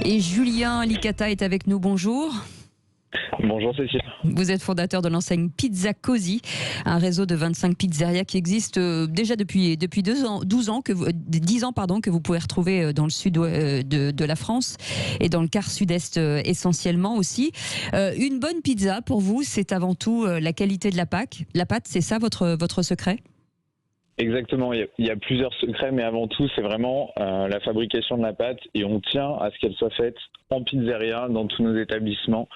Et Julien Licata est avec nous, bonjour. Bonjour Cécile. Vous êtes fondateur de l'enseigne Pizza Così, un réseau de 25 pizzerias qui existe déjà depuis 10 ans que vous pouvez retrouver dans le sud de la France et dans le quart sud-est essentiellement aussi. Une bonne pizza pour vous, c'est avant tout la qualité de la pâte, c'est ça votre secret ? Exactement, il y a plusieurs secrets, mais avant tout, c'est vraiment la fabrication de la pâte et on tient à ce qu'elle soit faite en pizzeria, dans tous nos établissements,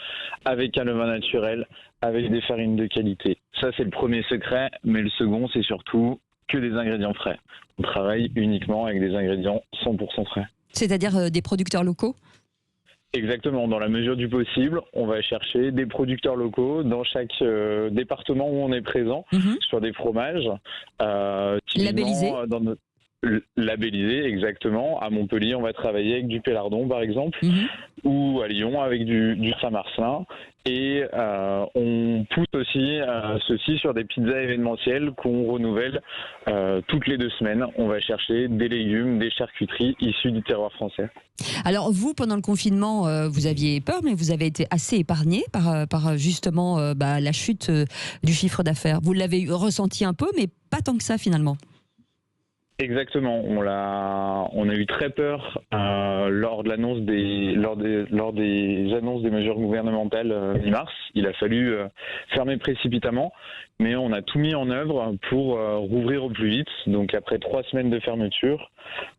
avec un levain naturel, avec des farines de qualité. Ça, c'est le premier secret, mais le second, c'est surtout que des ingrédients frais. On travaille uniquement avec des ingrédients 100% frais. C'est-à-dire des producteurs locaux ? Exactement, dans la mesure du possible, on va chercher des producteurs locaux dans chaque département où on est présent, sur des fromages. Labellisés. Labellisés, exactement. À Montpellier, on va travailler avec du Pélardon, par exemple, ou à Lyon avec du Saint-Marcelin. Et on pousse aussi ceci sur des pizzas événementielles qu'on renouvelle toutes les 2 semaines. On va chercher des légumes, des charcuteries issues du terroir français. Alors vous, pendant le confinement, vous aviez peur, mais vous avez été assez épargné par justement la chute du chiffre d'affaires. Vous l'avez ressenti un peu, mais pas tant que ça finalement. Exactement, on a eu très peur lors des annonces des mesures gouvernementales mi-mars. Il a fallu fermer précipitamment, mais on a tout mis en œuvre pour rouvrir au plus vite. Donc après 3 semaines de fermeture,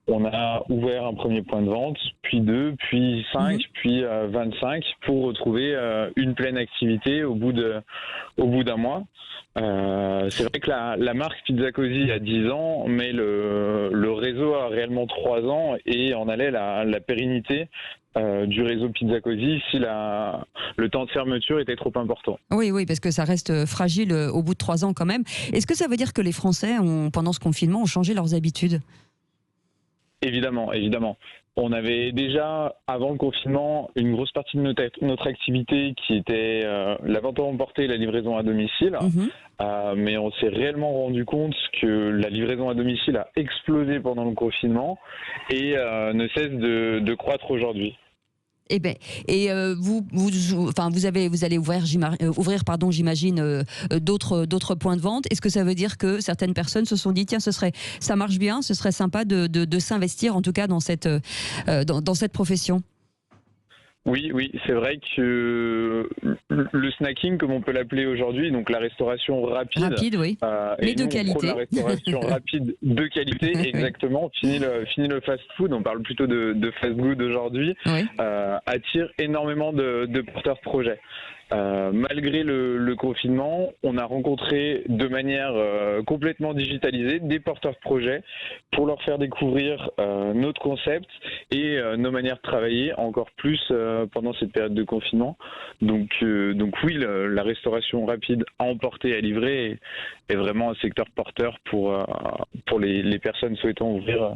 on a ouvert un premier point de vente, puis 2, puis 5, puis 25 pour retrouver une pleine activité au bout d'un mois. C'est vrai que la marque Pizza Così a 10 ans, mais le réseau a réellement 3 ans et en allait la pérennité du réseau Pizza Così si le temps de fermeture était trop important. Oui, parce que ça reste fragile au bout de 3 ans quand même. Est-ce que ça veut dire que les Français, pendant ce confinement, ont changé leurs habitudes ? Évidemment. On avait déjà, avant le confinement, une grosse partie de notre activité qui était la vente à emporter et la livraison à domicile. Mais on s'est réellement rendu compte que la livraison à domicile a explosé pendant le confinement et ne cesse de croître aujourd'hui. Vous allez ouvrir, j'imagine, d'autres points de vente. Est-ce que ça veut dire que certaines personnes se sont dit, tiens, ça marche bien, ce serait sympa de s'investir, en tout cas, dans cette profession? Oui, c'est vrai que le snacking, comme on peut l'appeler aujourd'hui, donc la restauration rapide, oui. Mais de qualité. La restauration rapide de qualité, exactement. Fini le fast-food, on parle plutôt de fast-food aujourd'hui, attire énormément de porteurs de projets. Malgré le confinement, on a rencontré de manière complètement digitalisée des porteurs de projets pour leur faire découvrir notre concept et nos manières de travailler encore plus pendant cette période de confinement. Donc oui, la restauration rapide à emporter, à livrer est vraiment un secteur porteur pour les personnes souhaitant ouvrir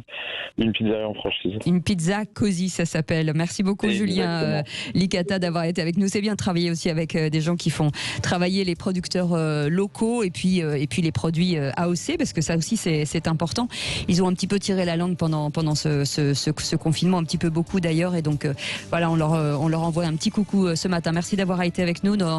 une pizzeria en franchise. Une Pizza Così, ça s'appelle. Merci beaucoup Julien Licata d'avoir été avec nous. C'est bien de travailler aussi avec des gens qui font travailler les producteurs locaux et puis les produits AOC, parce que ça aussi c'est important. Ils ont un petit peu tiré la langue pendant ce confinement, un petit peu beaucoup d'ailleurs, et donc voilà, on leur envoie un petit coucou ce matin. Merci d'avoir été avec nous.